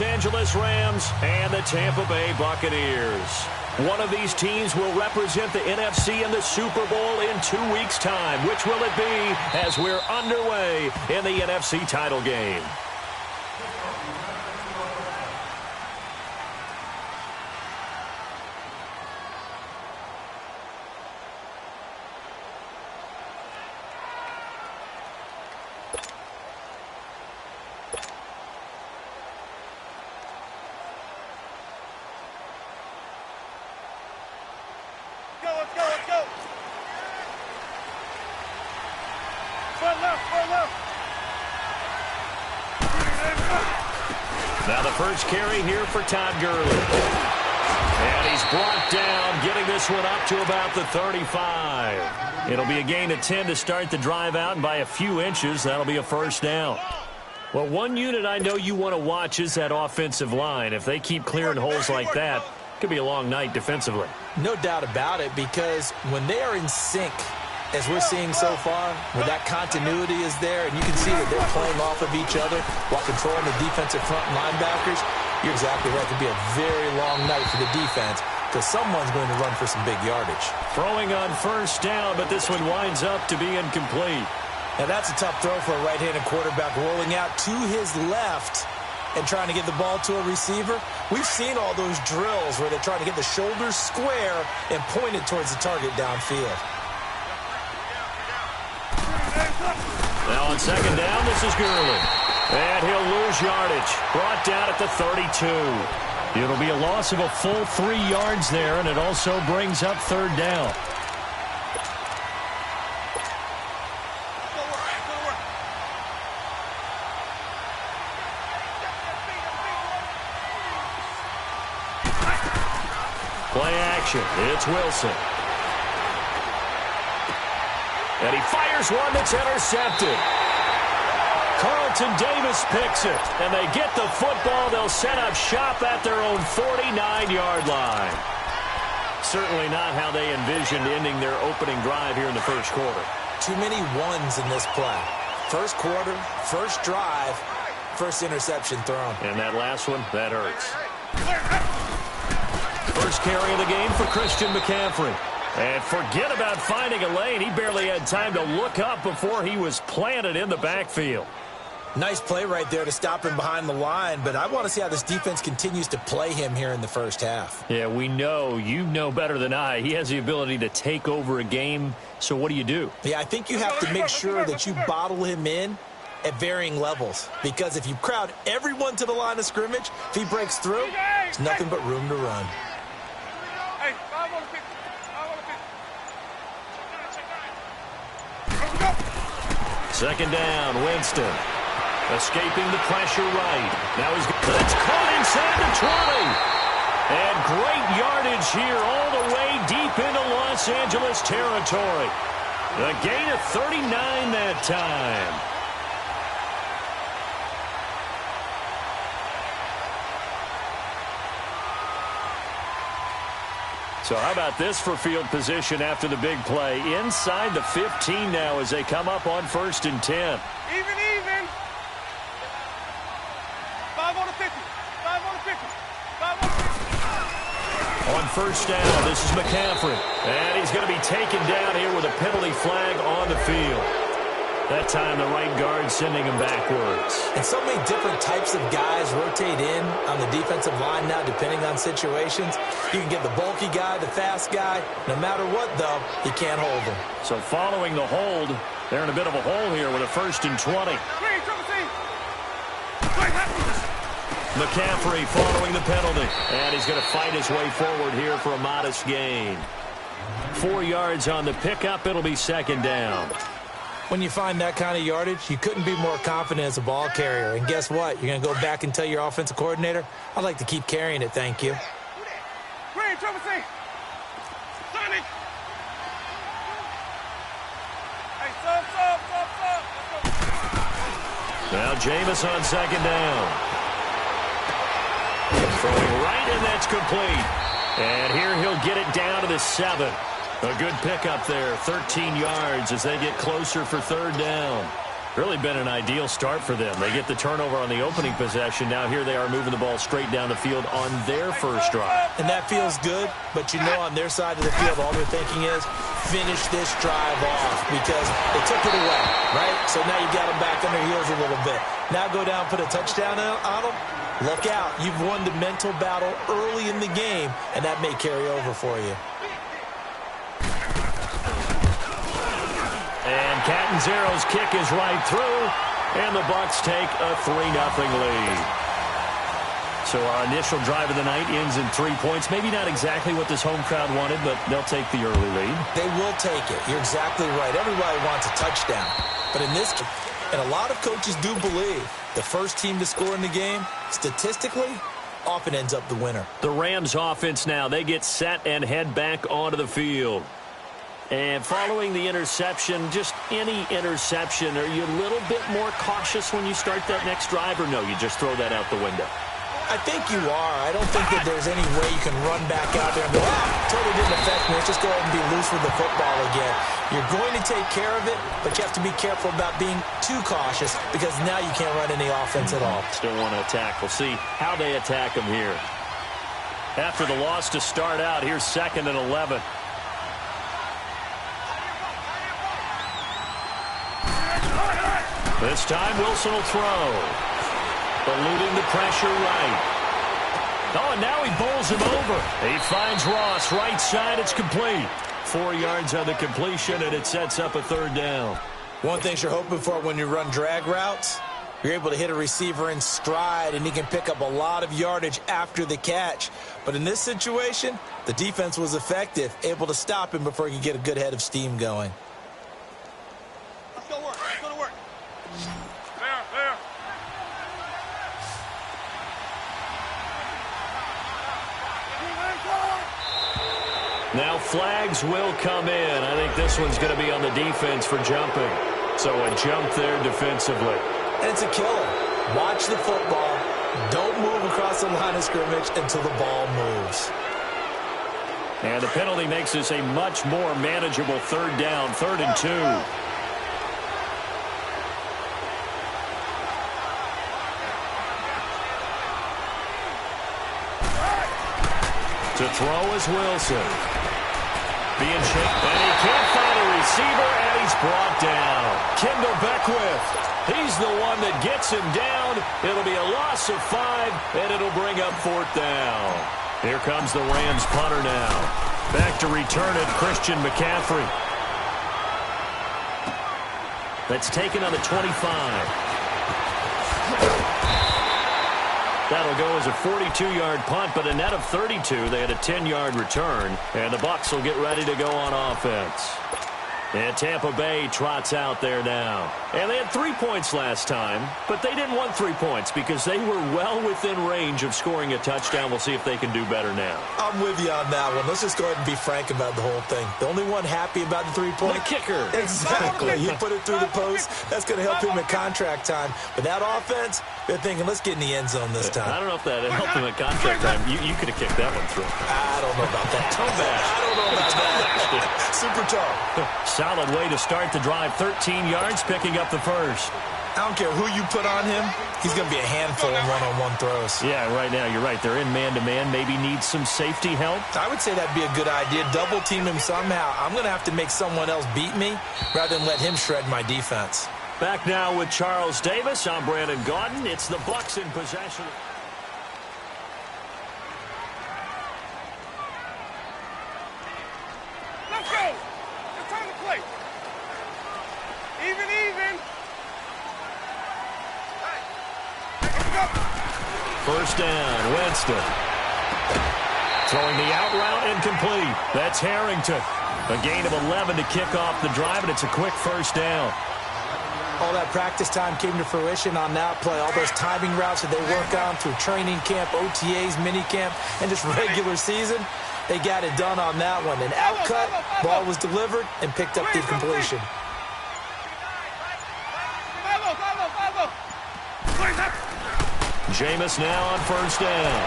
Los Angeles Rams and the Tampa Bay Buccaneers. One of these teams will represent the NFC in the Super Bowl in 2 weeks' time. Which will it be as we're underway in the NFC title game? Now the first carry here for Todd Gurley. And he's brought down, getting this one up to about the 35. It'll be a gain of 10 to start the drive out, and by a few inches, that'll be a first down. Well, one unit I know you want to watch is that offensive line. If they keep clearing holes like that, it could be a long night defensively. No doubt about it, because when they are in sync, as we're seeing so far, where that continuity is there, and you can see that they're playing off of each other while controlling the defensive front linebackers, you're exactly right. It could be a very long night for the defense because someone's going to run for some big yardage. Throwing on first down, but this one winds up to be incomplete. Now, that's a tough throw for a right-handed quarterback, rolling out to his left and trying to get the ball to a receiver. We've seen all those drills where they're trying to get the shoulders square and point it towards the target downfield. Now on second down, this is Gurley. And he'll lose yardage. Brought down at the 32. It'll be a loss of a full 3 yards there, and it also brings up third down. Play action. It's Wilson. And he fires one that's intercepted. Carlton Davis picks it. And they get the football. They'll set up shop at their own 49-yard line. Certainly not how they envisioned ending their opening drive here in the first quarter. Too many ones in this play. First quarter, first drive, first interception thrown. And that last one, that hurts. First carry of the game for Christian McCaffrey. And forget about finding a lane. He barely had time to look up before he was planted in the backfield. Nice play right there to stop him behind the line, but I want to see how this defense continues to play him here in the first half. Yeah, we know. You know better than I. He has the ability to take over a game, so what do you do? Yeah, I think you have to make sure that you bottle him in at varying levels, because if you crowd everyone to the line of scrimmage, if he breaks through, there's nothing but room to run. Second down, Winston. Escaping the pressure right. Now he's it's caught inside the 20. And great yardage here all the way deep into Los Angeles territory. A gain of 39 that time. So how about this for field position after the big play? Inside the 15 now as they come up on 1st and 10. Even. 5 on the 50. 5 on the 50. 5 on the 50. On first down, this is McCaffrey. And he's going to be taken down here with a penalty flag on the field. That time the right guard sending him backwards. And so many different types of guys rotate in on the defensive line now depending on situations. You can get the bulky guy, the fast guy. No matter what, though, you can't hold him. So following the hold, they're in a bit of a hole here with a 1st and 20. McCaffrey following the penalty. And he's going to fight his way forward here for a modest gain. 4 yards on the pickup. It'll be second down. When you find that kind of yardage, you couldn't be more confident as a ball carrier. And guess what? You're going to go back and tell your offensive coordinator, I'd like to keep carrying it, thank you. Now Jameis on second down. Throwing right, and that's complete. And here he'll get it down to the 7. A good pickup there, 13 yards as they get closer for third down. Really been an ideal start for them. They get the turnover on the opening possession. Now here they are moving the ball straight down the field on their first drive. And that feels good, but you know on their side of the field, all they're thinking is finish this drive off because they took it away, right? So now you've got them back on their heels a little bit. Now go down, put a touchdown on them. Look out. You've won the mental battle early in the game, and that may carry over for you. And Catanzero's kick is right through, and the Bucs take a 3-0 lead. So our initial drive of the night ends in 3 points. Maybe not exactly what this home crowd wanted, but they'll take the early lead. They will take it. You're exactly right. Everybody wants a touchdown. But in this, and a lot of coaches do believe the first team to score in the game, statistically, often ends up the winner. The Rams offense now, they get set and head back onto the field. And following the interception, just any interception, are you a little bit more cautious when you start that next drive, or no, you just throw that out the window? I think you are. I don't think that there's any way you can run back out there and go, totally didn't affect me. Let's just go ahead and be loose with the football again. You're going to take care of it, but you have to be careful about being too cautious because now you can't run any offense at all. Still want to attack. We'll see how they attack them here. After the loss to start out, here's 2nd and 11. This time, Wilson will throw. Eluding the pressure right. Oh, and now he bowls him over. He finds Ross right side. It's complete. 4 yards on the completion, and it sets up a 3rd down. One thing you're hoping for when you run drag routes, you're able to hit a receiver in stride, and he can pick up a lot of yardage after the catch. But in this situation, the defense was effective, able to stop him before he could get a good head of steam going. Let's go work. Let's go to work. There. Now flags will come in. I think this one's going to be on the defense for jumping. So a jump there defensively. And it's a killer. Watch the football. Don't move across the line of scrimmage until the ball moves. And the penalty makes this a much more manageable 3rd down, 3rd and 2. To throw is Wilson. Being chased, and he can't find a receiver, and he's brought down. Kendall Beckwith, he's the one that gets him down. It'll be a loss of 5, and it'll bring up 4th down. Here comes the Rams punter now. Back to return it, Christian McCaffrey. That's taken on the 25. That'll go as a 42-yard punt, but a net of 32. They had a 10-yard return, and the Bucs will get ready to go on offense. And Tampa Bay trots out there now. And they had 3 points last time, but they didn't want 3 points because they were well within range of scoring a touchdown. We'll see if they can do better now. I'm with you on that one. Let's just go ahead and be frank about the whole thing. The only one happy about the 3-point kicker. Exactly. You put it through the post. That's going to help him at contract time. But that offense, they're thinking, let's get in the end zone this time. I don't know if that helped him at contract time. You could have kicked that one through. I don't know about that. Toe bash. I don't know about that. Super toe. Solid way to start the drive. 13 yards, picking up the first. I don't care who you put on him. He's going to be a handful in one-on-one throws. Yeah, right now, you're right. They're in man-to-man. Maybe needs some safety help. I would say that'd be a good idea. Double team him somehow. I'm going to have to make someone else beat me rather than let him shred my defense. Back now with Charles Davis. I'm Brandon Gaudin. It's the Bucs in possession. Let's go. It's time to play. Even. First down, Winston. Throwing the out route incomplete. That's Harrington. A gain of 11 to kick off the drive, and it's a quick first down. All that practice time came to fruition on that play. All those timing routes that they work on through training camp, OTAs, minicamp, and just regular season, they got it done on that one. An outcut, ball was delivered, and picked up the completion. Jameis now on first down.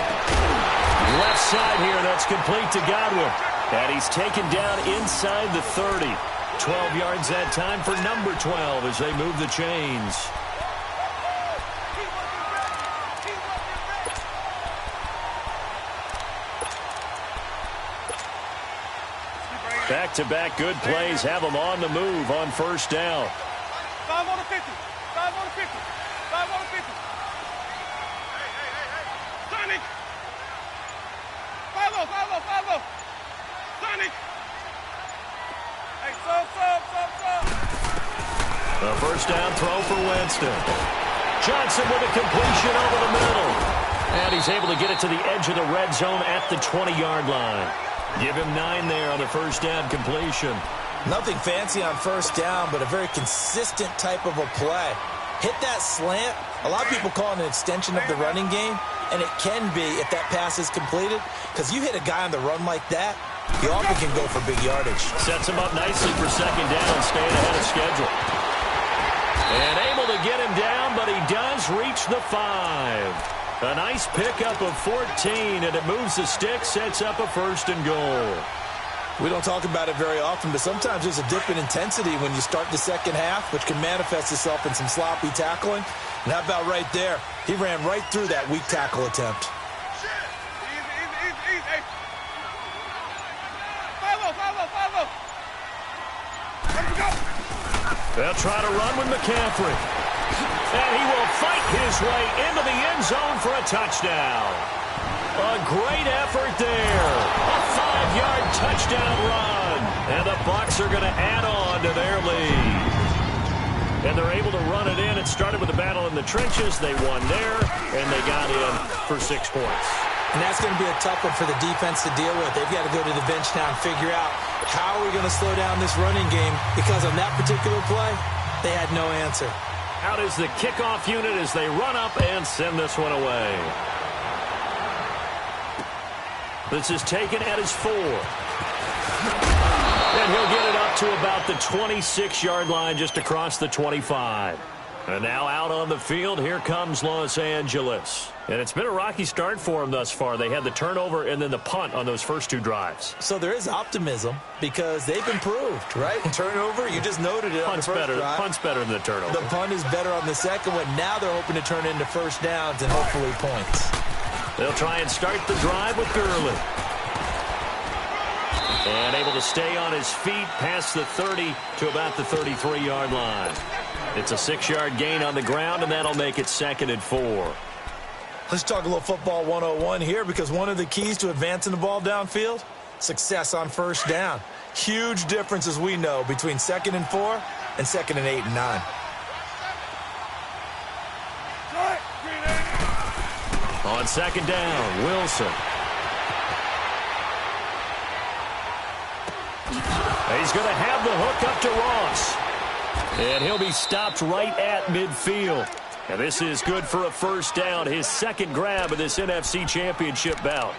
Left side here, that's complete to Godwin. And he's taken down inside the 30. 12 yards that time for number 12 as they move the chains. Back-to-back good plays have them on the move on first down. 5 on the 50. 5 on the 50. 5 on the 50. Sonic. 5-0. Sonic. Hey, sub. A first down throw for Winston. Johnson with a completion over the middle. And he's able to get it to the edge of the red zone at the 20-yard line. Give him 9 there on the first down completion. Nothing fancy on first down, but a very consistent type of a play. Hit that slant. A lot of people call it an extension of the running game, and it can be if that pass is completed, because you hit a guy on the run like that, he often can go for big yardage. Sets him up nicely for second down, staying ahead of schedule. And able to get him down, but he does reach the 5. A nice pickup of 14, and it moves the stick, sets up a first and goal. We don't talk about it very often, but sometimes there's a dip in intensity when you start the second half, which can manifest itself in some sloppy tackling. And how about right there? He ran right through that weak tackle attempt. Easy. Hey. 5-0. Let's go. They'll try to run with McCaffrey. And he will fight his way into the end zone for a touchdown. A great effort there. A 5-yard touchdown run. And the Bucs are going to add on to their lead. And they're able to run it in. It started with a battle in the trenches. They won there, and they got in for 6 points. And that's going to be a tough one for the defense to deal with. They've got to go to the bench now and figure out how are we going to slow down this running game, because on that particular play, they had no answer. Out is the kickoff unit as they run up and send this one away. This is taken at his 4. And he'll get it up to about the 26-yard line, just across the 25. And now out on the field, here comes Los Angeles. And it's been a rocky start for them thus far. They had the turnover and then the punt on those first 2 drives. So there is optimism because they've improved, right? Turnover, you just noted it on the first drive. Punt's better than the turnover. The punt is better on the second one. Now they're hoping to turn into first downs and hopefully points. They'll try and start the drive with Gurley. And able to stay on his feet past the 30 to about the 33-yard line. It's a 6-yard gain on the ground, and that'll make it 2nd and 4. Let's talk a little football 101 here, because one of the keys to advancing the ball downfield, success on first down. Huge difference, as we know, between 2nd and 4 and 2nd and 8 and 9. On 2nd down, Wilson. He's going to have the hook up to Ross. And he'll be stopped right at midfield. And this is good for a first down, his 2nd grab of this NFC Championship bout.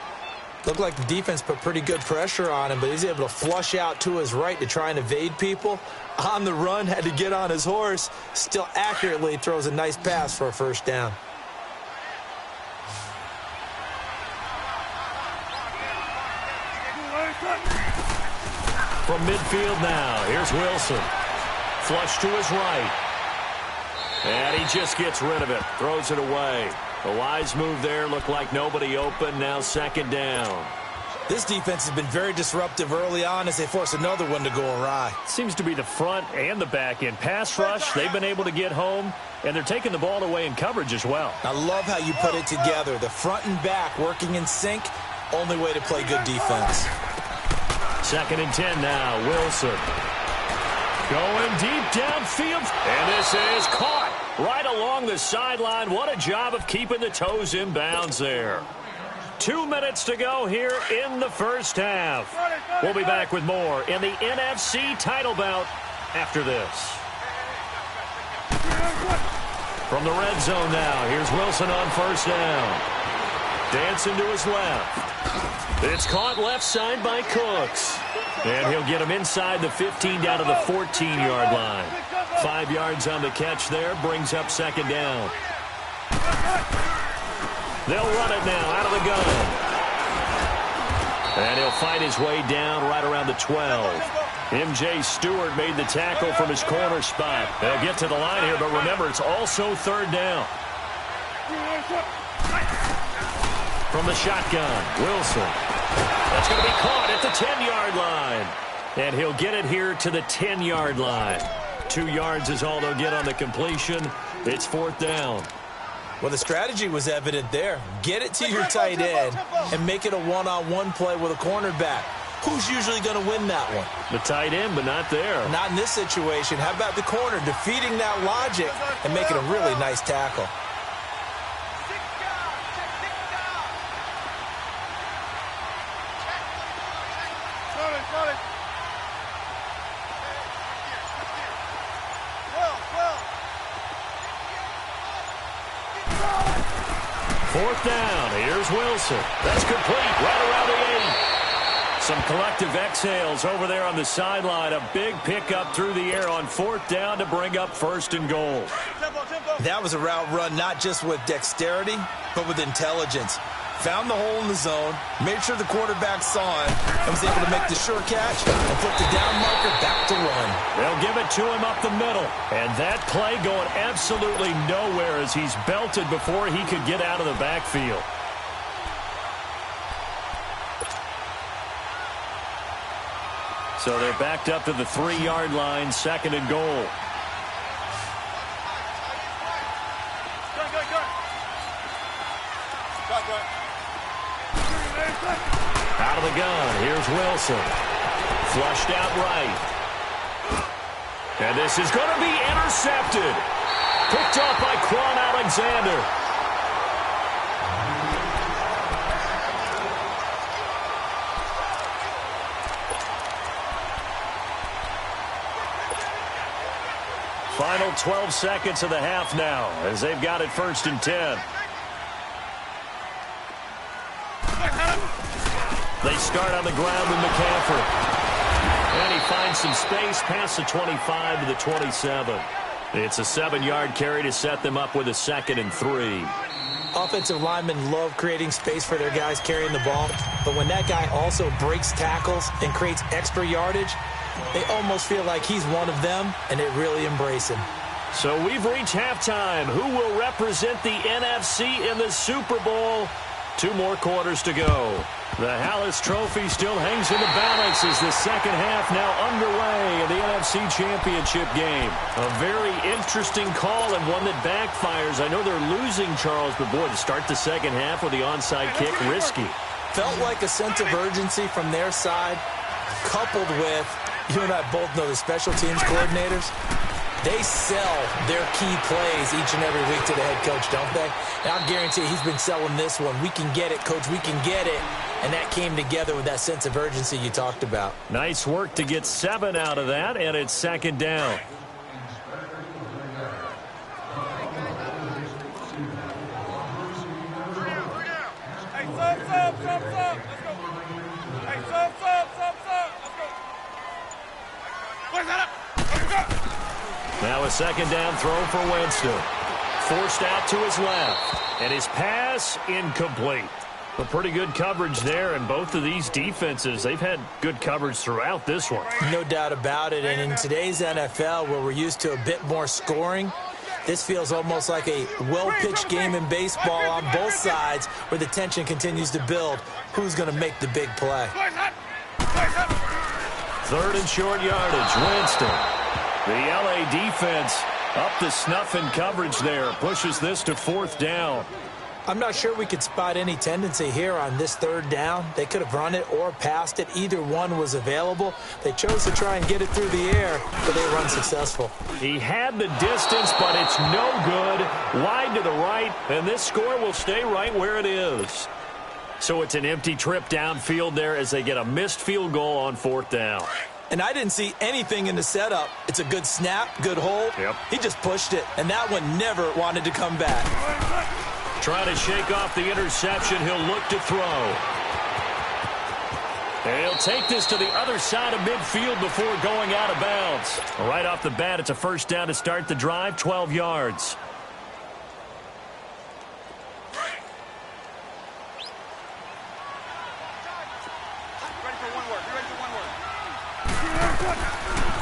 Looked like the defense put pretty good pressure on him, but he's able to flush out to his right to try and evade people. On the run, had to get on his horse. Still accurately throws a nice pass for a first down. From midfield now, here's Wilson. Flush to his right. And he just gets rid of it. Throws it away. A wise move there. Looked like nobody open. Now 2nd down. This defense has been very disruptive early on as they force another one to go awry. Seems to be the front and the back end. Pass rush, they've been able to get home, and they're taking the ball away in coverage as well. I love how you put it together. The front and back working in sync. Only way to play good defense. 2nd and 10 now. Wilson. Going deep downfield. And this is caught right along the sideline. What a job of keeping the toes in bounds there. 2 minutes to go here in the first half. We'll be back with more in the NFC title bout after this. From the red zone now, here's Wilson on first down. Dancing to his left. It's caught left side by Cooks. And he'll get him inside the 15 down to the 14-yard line. 5 yards on the catch there, brings up 2nd down. They'll run it now out of the gun. And he'll fight his way down right around the 12. M.J. Stewart made the tackle from his corner spot. They'll get to the line here, but remember, it's also third down. From the shotgun, Wilson. That's going to be caught at the 10-yard line. And he'll get it here to the 10-yard line. 2 yards is all they'll get on the completion. It's fourth down. Well, the strategy was evident there. Get it to your tight end and make it a one-on-one play with a cornerback. Who's usually going to win that one? The tight end, but not there. Not in this situation. How about the corner defeating that logic and making a really nice tackle? Fourth down. Here's Wilson. That's complete. Right around the 8. Some collective exhales over there on the sideline. A big pickup through the air on fourth down to bring up first and goal. That was a route run not just with dexterity, but with intelligence. Found the hole in the zone, made sure the quarterback saw it, and was able to make the sure catch and put the down marker back to run. They'll give it to him up the middle. And that play going absolutely nowhere as he's belted before he could get out of the backfield. So they're backed up to the 3-yard line, second and goal. Out of the gun, here's Wilson. Flushed out right. And this is going to be intercepted. Picked off by Quan Alexander. Final 12 seconds of the half now as they've got it first and 10. They start on the ground with McCaffrey. And he finds some space past the 25 to the 27. It's a 7-yard carry to set them up with a 2nd and 3. Offensive linemen love creating space for their guys carrying the ball. But when that guy also breaks tackles and creates extra yardage, they almost feel like he's one of them, and they really embrace him. So we've reached halftime. Who will represent the NFC in the Super Bowl? 2 more quarters to go. The Hallis Trophy still hangs in the balance as the second half now underway in the NFC Championship game. A very interesting call and one that backfires. I know they're losing, Charles, but boy, to start the second half with the onside kick, risky. Felt like a sense of urgency from their side, coupled with, you and I both know the special teams coordinators, they sell their key plays each and every week to the head coach, don't they? And I'll guarantee he's been selling this one. We can get it, coach, we can get it. And that came together with that sense of urgency you talked about. Nice work to get 7 out of that, and it's second down. Hey, sub. Let's go. Hey, sub. Let's go. Where's that up? Let's go. Now a second down throw for Winston. Forced out to his left. And his pass incomplete. A pretty good coverage there, and both of these defenses, they've had good coverage throughout this one. No doubt about it, and in today's NFL, where we're used to a bit more scoring, this feels almost like a well-pitched game in baseball on both sides, where the tension continues to build. Who's going to make the big play? Third and short yardage, Winston. The LA defense up to snuff in coverage there, pushes this to fourth down. I'm not sure we could spot any tendency here on this third down. They could have run it or passed it. Either one was available. They chose to try and get it through the air, but they were unsuccessful. He had the distance, but it's no good. Wide to the right, and this score will stay right where it is. So it's an empty trip downfield there as they get a missed field goal on fourth down. And I didn't see anything in the setup. It's a good snap, good hold. Yep. He just pushed it, and that one never wanted to come back. Trying to shake off the interception. He'll look to throw. And he'll take this to the other side of midfield before going out of bounds. Right off the bat, it's a first down to start the drive, 12 yards. Ready for one word. You ready for one word?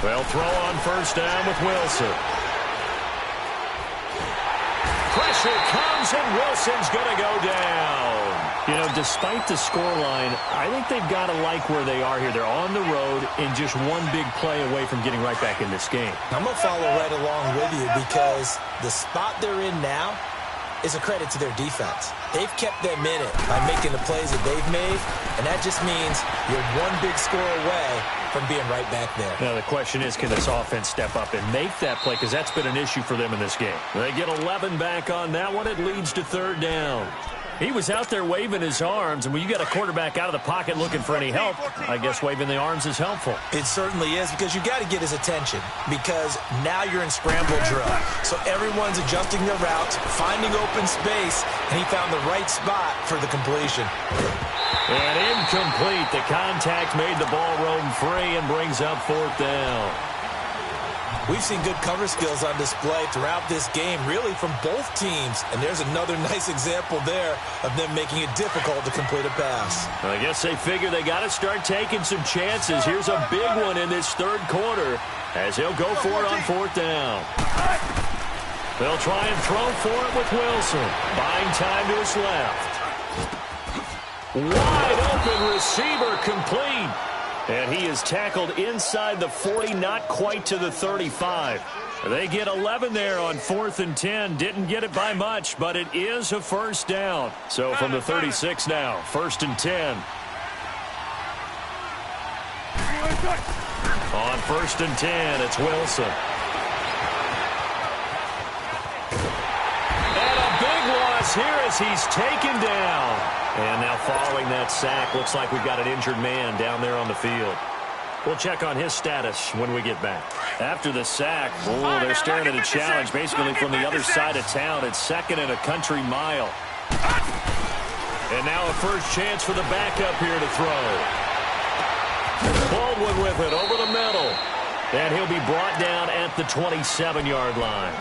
They'll throw on first down with Wilson. Pressure comes, and Wilson's going to go down. You know, despite the scoreline, I think they've got to like where they are here. They're on the road and just one big play away from getting right back in this game. I'm going to follow right along with you because the spot they're in now is a credit to their defense. They've kept them in it by making the plays that they've made, and that just means you're one big score away from being right back there. Now, the question is, can this offense step up and make that play? Because that's been an issue for them in this game. They get 11 back on that one. It leads to third down. He was out there waving his arms, and when you got a quarterback out of the pocket looking for any help, I guess waving the arms is helpful. It certainly is, because you got to get his attention, because now you're in scramble drill. So everyone's adjusting their routes, finding open space, and he found the right spot for the completion. And incomplete. The contact made the ball roam free and brings up fourth down. We've seen good cover skills on display throughout this game, really from both teams. And there's another nice example there of them making it difficult to complete a pass. I guess they figure they got to start taking some chances. Here's a big one in this third quarter as he'll go for it on fourth down. They'll try and throw for it with Wilson. Buying time to his left. Wide open receiver complete. And he is tackled inside the 40, not quite to the 35. They get 11 there on 4th and 10. Didn't get it by much, but it is a first down. So from the 36 now, 1st and 10. On 1st and 10, it's Wilson. And a big loss here as he's taken down. And now following that sack, looks like we've got an injured man down there on the field. We'll check on his status when we get back. After the sack, they're staring at a challenge basically from the other side of town. It's 2nd and a country mile. And now a first chance for the backup here to throw. Baldwin with it over the middle. And he'll be brought down at the 27-yard line.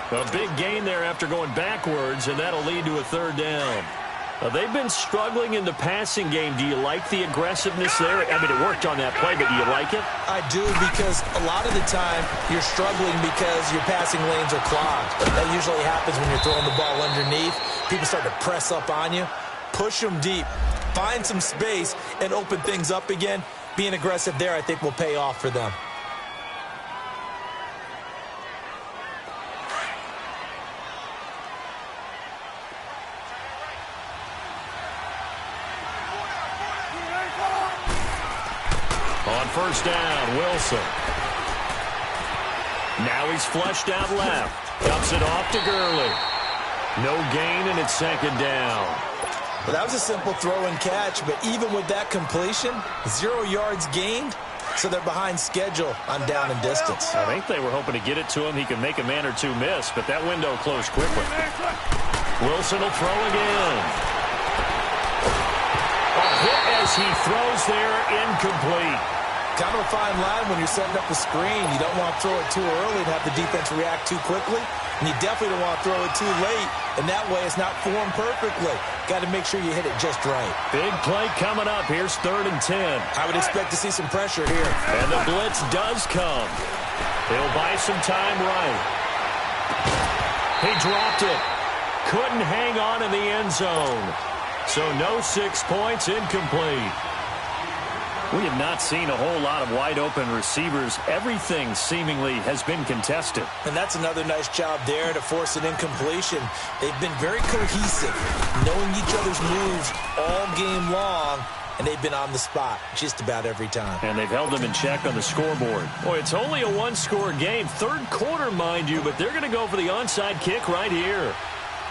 A big gain there after going backwards, and that'll lead to a third down. They've been struggling in the passing game. Do you like the aggressiveness there? I mean, it worked on that play, but do you like it? I do, because a lot of the time you're struggling because your passing lanes are clogged. That usually happens when you're throwing the ball underneath. People start to press up on you. Push them deep. Find some space and open things up again. Being aggressive there, I think, will pay off for them. On first down, Wilson. Now he's flushed out left. Dumps it off to Gurley. No gain, and it's 2nd down. Well, that was a simple throw and catch, but even with that completion, 0 yards gained, so they're behind schedule on down and distance. I think they were hoping to get it to him. He could make a man or two miss, but that window closed quickly. Wilson will throw again. A hit as he throws there, incomplete. Kind of a fine line when you're setting up a screen. You don't want to throw it too early and have the defense react too quickly. And you definitely don't want to throw it too late. And that way it's not formed perfectly. Got to make sure you hit it just right. Big play coming up. Here's 3rd and 10. I would expect to see some pressure here. And the blitz does come. He'll buy some time right. He dropped it. Couldn't hang on in the end zone. So no 6 points, incomplete. We have not seen a whole lot of wide-open receivers. Everything seemingly has been contested. And that's another nice job there to force an incompletion. They've been very cohesive, knowing each other's moves all game long, and they've been on the spot just about every time. And they've held them in check on the scoreboard. Boy, it's only a 1-score game. 3rd quarter, mind you, but they're going to go for the onside kick right here.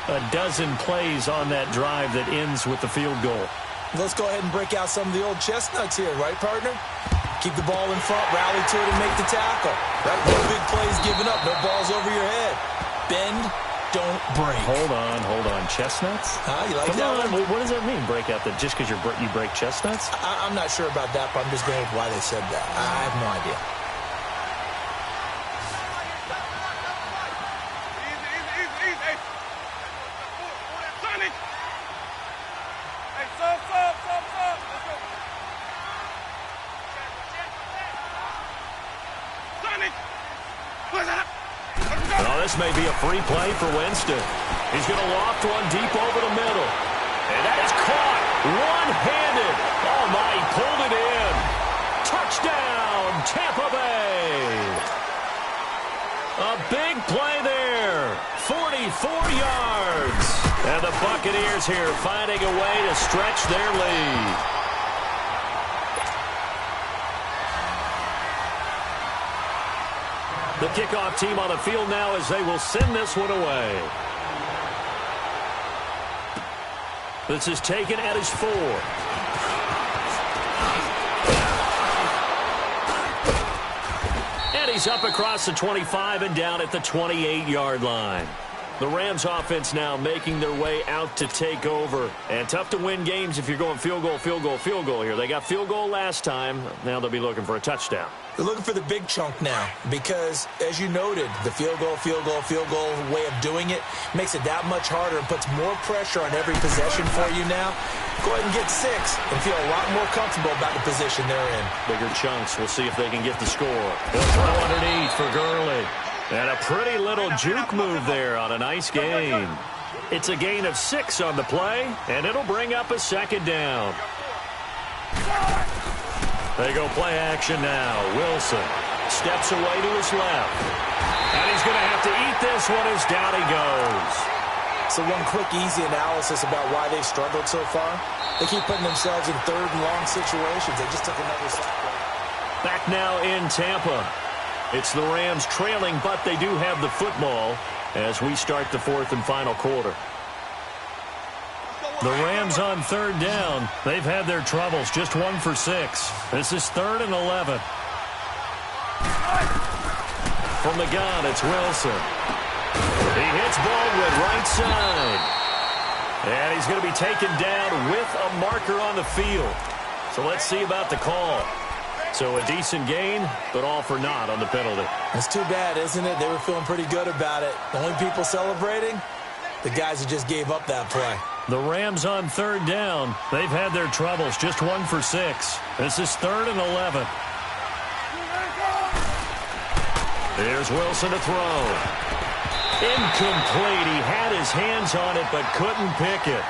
A dozen plays on that drive that ends with the field goal. Let's go ahead and break out some of the old chestnuts here, right, partner? Keep the ball in front, rally to it, and make the tackle. Right? No big plays given up, no balls over your head. Bend, don't break. Hold on. Chestnuts? You like Come that on. one? What does that mean, break out? Just because you break chestnuts? I'm not sure about that, but I'm just going with why they said that. I have no idea. this may be a free play for Winston. He's going to loft one deep over the middle. And that is caught one-handed. Oh, my, he pulled it in. Touchdown, Tampa Bay. A big play there. 44 yards. And the Buccaneers here finding a way to stretch their lead. The kickoff team on the field now as they will send this one away. This is taken at his 4. And he's up across the 25 and down at the 28-yard line. The Rams offense now making their way out to take over. And tough to win games if you're going field goal, field goal, field goal here. They got field goal last time. Now they'll be looking for a touchdown. They're looking for the big chunk now because, as you noted, the field goal way of doing it makes it that much harder and puts more pressure on every possession for you now. Go ahead and get 6 and feel a lot more comfortable about the position they're in. Bigger chunks. We'll see if they can get the score. They'll throw underneath for Gurley. And a pretty little juke move there on a nice gain. It's a gain of 6 on the play, and it'll bring up a second down. They go play action now. Wilson steps away to his left. And he's going to have to eat this one as down he goes. So one quick, easy analysis about why they've struggled so far. They keep putting themselves in third and long situations. They just took another sack. Back now in Tampa. It's the Rams trailing, but they do have the football as we start the 4th and final quarter. The Rams on third down. They've had their troubles. Just 1 for 6. This is 3rd and 11. From the gun, it's Wilson. He hits Baldwin right side. And he's going to be taken down with a marker on the field. So let's see about the call. So a decent gain, but all for naught on the penalty. It's too bad, isn't it? They were feeling pretty good about it. The only people celebrating, the guys who just gave up that play. The Rams on third down. They've had their troubles. Just 1 for 6. This is 3rd and 11. Here's Wilson to throw. Incomplete. He had his hands on it, but couldn't pick it.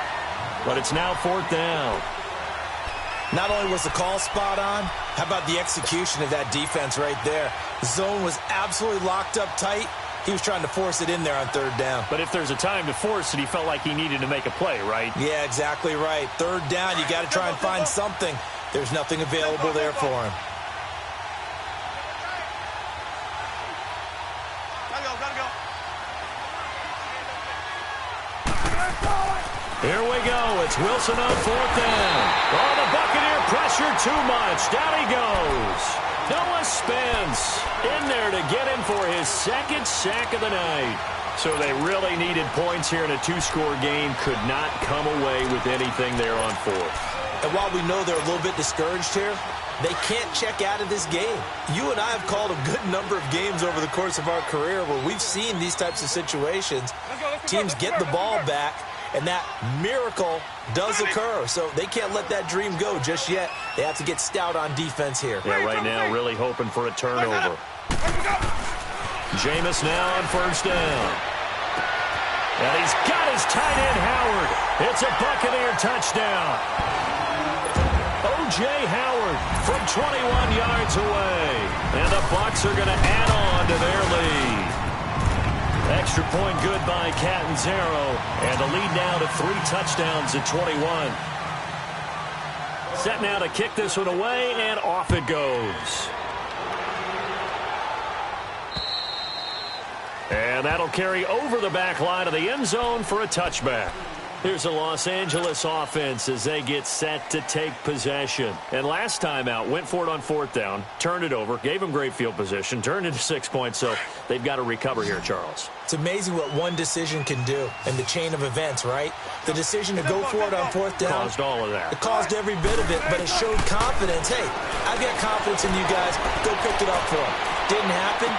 But it's now 4th down. Not only was the call spot on, how about the execution of that defense right there? The zone was absolutely locked up tight. He was trying to force it in there on 3rd down. But if there's a time to force it, he felt like he needed to make a play, right? Yeah, exactly right. 3rd down, you got to try and find something. There's nothing available there for him. Here we go. It's Wilson on 4th down. Oh, the Buccaneer pressure too much. Down he goes. Noah Spence in there to get him for his 2nd sack of the night. So they really needed points here in a 2-score game. Could not come away with anything there on 4th. And while we know they're a little bit discouraged here, they can't check out of this game. You and I have called a good number of games over the course of our career where we've seen these types of situations. Teams get the ball back, and that miracle does occur. So they can't let that dream go just yet. They have to get stout on defense here. Yeah, right now really hoping for a turnover. Jameis now on 1st down. And he's got his tight end, Howard. It's a Buccaneer touchdown. O.J. Howard from 21 yards away. And the Bucs are going to add on to their lead. Extra point good by Catanzaro. And the lead now to 3 touchdowns at 21. Set now to kick this one away, and off it goes. And that'll carry over the back line of the end zone for a touchback. Here's the Los Angeles offense as they get set to take possession. And last time out, went for it on 4th down, turned it over, gave them great field position, turned it to 6 points, so they've got to recover here, Charles. It's amazing what one decision can do in the chain of events, right? The decision to go for it on 4th down. Caused all of that. It caused every bit of it, but it showed confidence. Hey, I've got confidence in you guys. Go pick it up for them. Didn't happen.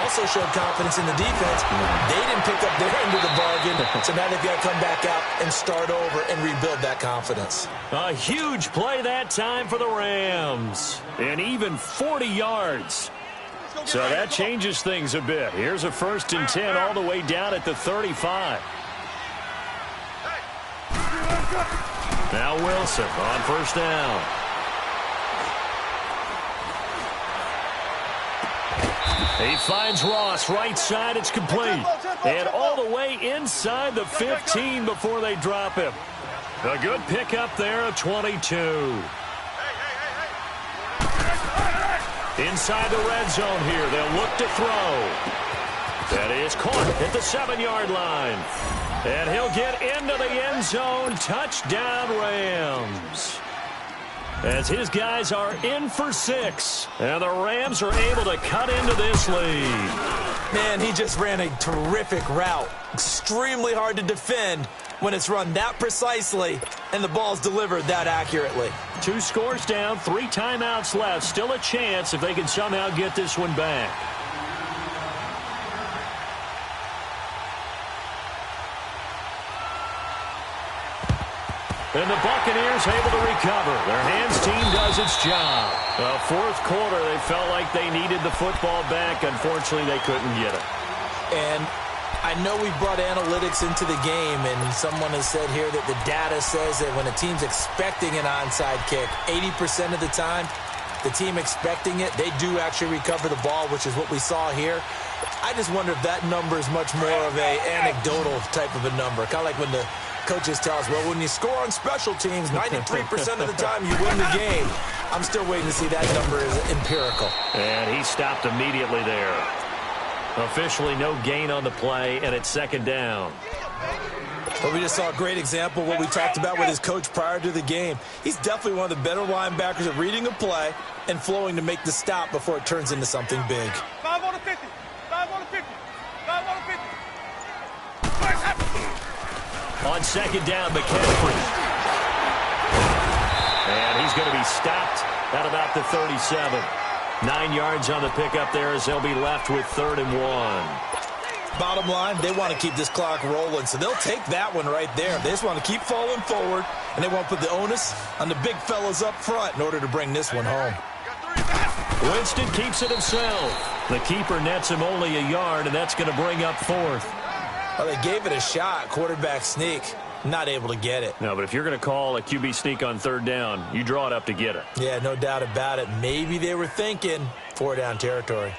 Also showed confidence in the defense. They didn't pick up their end of the bargain, so now they've got to come back out and start over and rebuild that confidence. A huge play that time for the Rams. And even 40 yards. So that changes things a bit. Here's a 1st and 10 all the way down at the 35. Now Wilson on 1st down. He finds Ross right side. It's complete. And all the way inside the 15 before they drop him. A good pickup there, a 22. Inside the red zone here. They'll look to throw. That is caught at the 7-yard line. And he'll get into the end zone. Touchdown, Rams. As his guys are in for 6. And the Rams are able to cut into this lead. Man, he just ran a terrific route. Extremely hard to defend when it's run that precisely and the ball's delivered that accurately. 2 scores down, 3 timeouts left. Still a chance if they can somehow get this one back. And the Buccaneers able to recover. Their hands team does its job. The 4th quarter, they felt like they needed the football back. Unfortunately, they couldn't get it. And I know we brought analytics into the game, and someone has said here that the data says that when a team's expecting an onside kick, 80% of the time, the team expecting it, they do actually recover the ball, which is what we saw here. I just wonder if that number is much more of a anecdotal type of a number, kind of like when the coaches tell us, well, when you score on special teams, 93% of the time you win the game. I'm still waiting to see that number is empirical. And he stopped immediately there. Officially no gain on the play, and it's 2nd down. But we just saw a great example of what we talked about with his coach prior to the game. He's definitely one of the better linebackers at reading a play and flowing to make the stop before it turns into something big. 5 on the 50. 5 on the 50. 5 on the 50. On 2nd down, McCaffrey. And he's going to be stopped at about the 37. 9 yards on the pickup there as they'll be left with 3rd and 1. Bottom line, they want to keep this clock rolling, so they'll take that one right there. They just want to keep falling forward, and they want to put the onus on the big fellas up front in order to bring this one home. Winston keeps it himself. The keeper nets him only a yard, and that's going to bring up 4th. Well, they gave it a shot, quarterback sneak. Not able to get it. No, but if you're going to call a QB sneak on 3rd down, you draw it up to get it. Yeah, no doubt about it. Maybe they were thinking 4-down territory.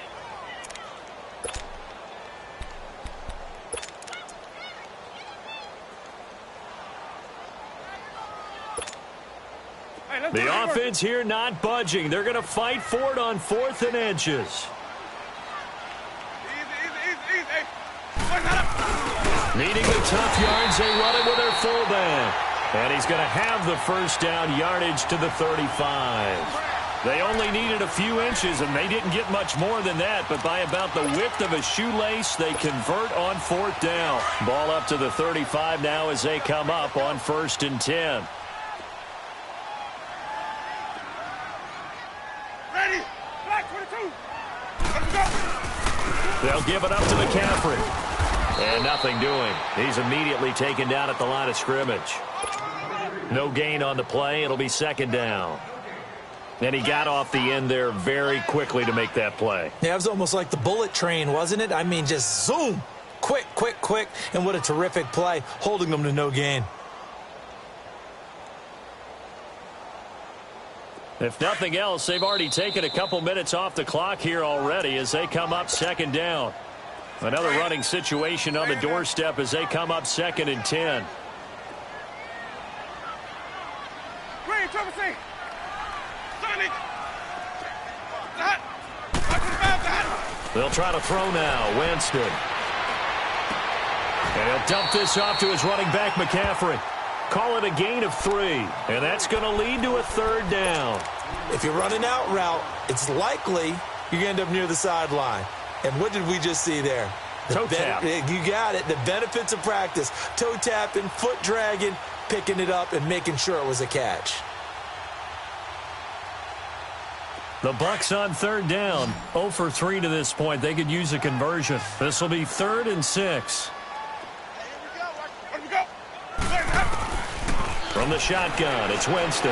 The offense here not budging. They're going to fight for it on 4th and inches. Easy. Needing the tough yards, they run it with their fullback. And he's going to have the 1st down yardage to the 35. They only needed a few inches, and they didn't get much more than that. But by about the width of a shoelace, they convert on 4th down. Ball up to the 35 now as they come up on 1st and 10. Ready. Black 22. Let's go. They'll give it up to McCaffrey. And nothing doing. He's immediately taken down at the line of scrimmage. No gain on the play. It'll be 2nd down. And he got off the end there very quickly to make that play. Yeah, it was almost like the bullet train, wasn't it? I mean, just zoom. Quick. And what a terrific play, holding them to no gain. If nothing else, they've already taken a couple minutes off the clock here already as they come up 2nd down. Another running situation on the doorstep as they come up 2nd and 10. Green, Trevor C. Sonic. They'll try to throw now. Winston. And he'll dump this off to his running back, McCaffrey. Call it a gain of 3. And that's going to lead to a 3rd down. If you're running out route, it's likely you're going to end up near the sideline. And what did we just see there? Toe tap. You got it. The benefits of practice. Toe tapping, foot dragging, picking it up, and making sure it was a catch. The Bucs on 3rd down. 0 for 3 to this point. They could use a conversion. This will be 3rd and 6. Here we go. From the shotgun, it's Winston.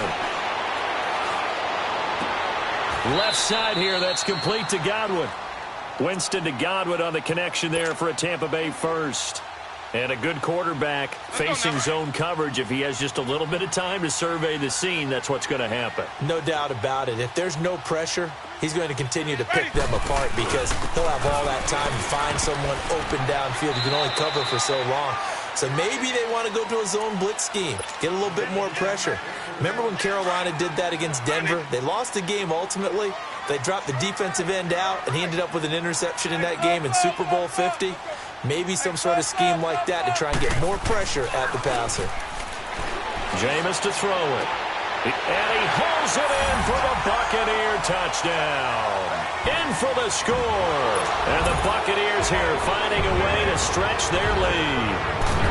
Left side here, that's complete to Godwin. Winston to Godwin on the connection there for a Tampa Bay first. And a good quarterback facing zone coverage. If he has just a little bit of time to survey the scene, that's what's going to happen. No doubt about it. If there's no pressure, he's going to continue to pick them apart because he'll have all that time to find someone open downfield. He can only cover for so long. So maybe they want to go to a zone blitz scheme, get a little bit more pressure. Remember when Carolina did that against Denver? They lost the game ultimately. They dropped the defensive end out, and he ended up with an interception in that game in Super Bowl 50. Maybe some sort of scheme like that to try and get more pressure at the passer. Jameis to throw it. And he hauls it in for the Buccaneer touchdown. In for the score. And the Buccaneers here finding a way to stretch their lead.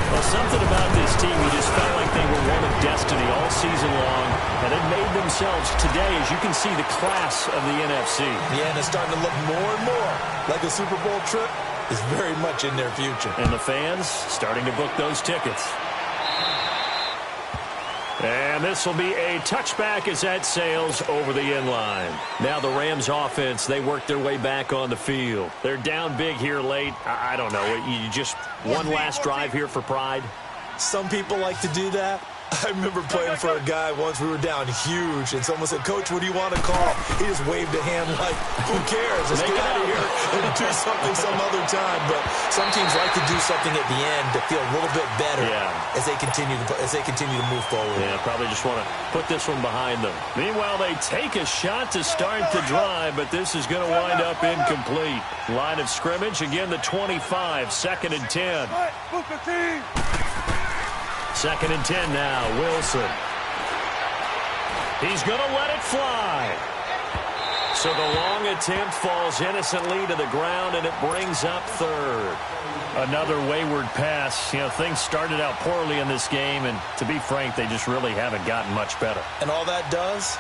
Well, something about this team, you just felt like they were one of destiny all season long, and it made themselves today, as you can see, the class of the NFC. Yeah, and it's starting to look more and more like a Super Bowl trip is very much in their future. And the fans starting to book those tickets. And this will be a touchback as that sails over the inline. Now the Rams offense, they work their way back on the field. They're down big here late. I don't know. You just one last drive here for pride? Some people like to do that. I remember playing for a guy once. We were down huge, and someone said, "Coach, what do you want to call?" He just waved a hand like, "Who cares? Let's get out of here and do something some other time." But some teams like to do something at the end to feel a little bit better as they continue to move forward. Yeah, probably just want to put this one behind them. Meanwhile, they take a shot to start the drive, but this is going to wind up incomplete. Line of scrimmage, again the 25, 2nd and 10. Second and 10 now, Wilson. He's going to let it fly. So the long attempt falls innocently to the ground, and it brings up 3rd. Another wayward pass. You know, things started out poorly in this game, and to be frank, they just really haven't gotten much better. And all that does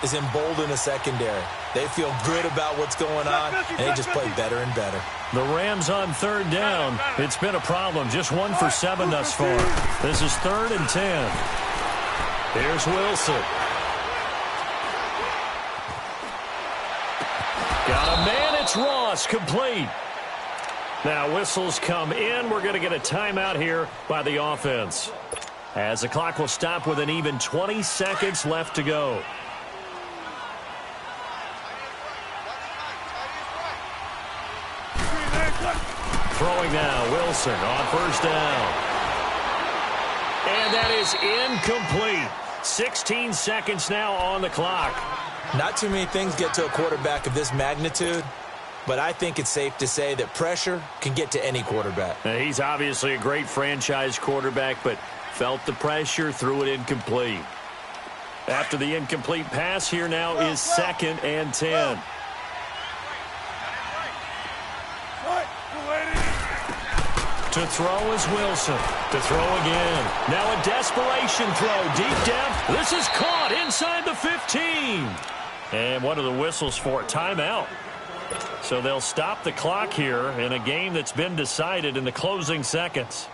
is embolden a secondary. They feel good about what's going on, and they just play better and better. The Rams on 3rd down. It's been a problem. Just 1 for 7 thus far. This is 3rd and 10. Here's Wilson. Got a man. It's Ross. Complete. Now whistles come in. We're going to get a timeout here by the offense, as the clock will stop with an even 20 seconds left to go. Throwing now, Wilson on 1st down. And that is incomplete. 16 seconds now on the clock. Not too many things get to a quarterback of this magnitude, but I think it's safe to say that pressure can get to any quarterback. Now, he's obviously a great franchise quarterback, but felt the pressure, threw it incomplete. After the incomplete pass, here now is 2nd and 10. To throw is Wilson. To throw again. Now a desperation throw. Deep depth. This is caught inside the 15. And what are the whistles for? Timeout. So they'll stop the clock here in a game that's been decided in the closing seconds.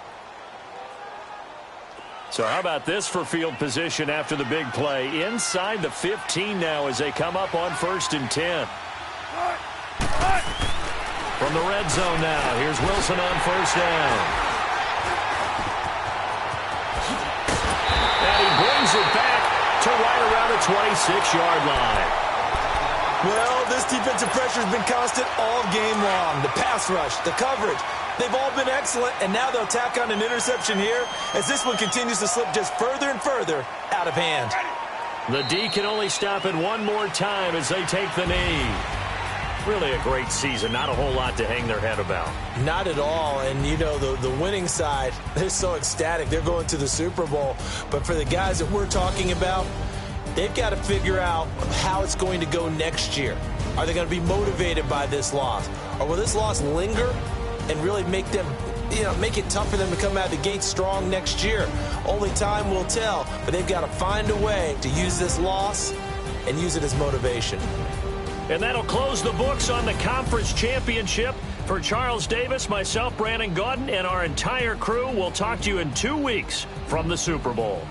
So how about this for field position after the big play? Inside the 15 now as they come up on 1st and 10. From the red zone now, here's Wilson on 1st down. And he brings it back to right around the 26-yard line. Well, this defensive pressure has been constant all game long. The pass rush, the coverage, they've all been excellent, and now they'll tack on an interception here as this one continues to slip just further and further out of hand. The D can only stop it one more time as they take the knee. Really a great season. Not a whole lot to hang their head about. Not at all. And, you know, the winning side, they're so ecstatic. They're going to the Super Bowl. But for the guys that we're talking about, they've got to figure out how it's going to go next year. Are they going to be motivated by this loss? Or will this loss linger and really make them, make it tough for them to come out of the gate strong next year? Only time will tell. But they've got to find a way to use this loss and use it as motivation. And that'll close the books on the conference championship. For Charles Davis, myself, Brandon Gaudin, and our entire crew, we'll talk to you in 2 weeks from the Super Bowl.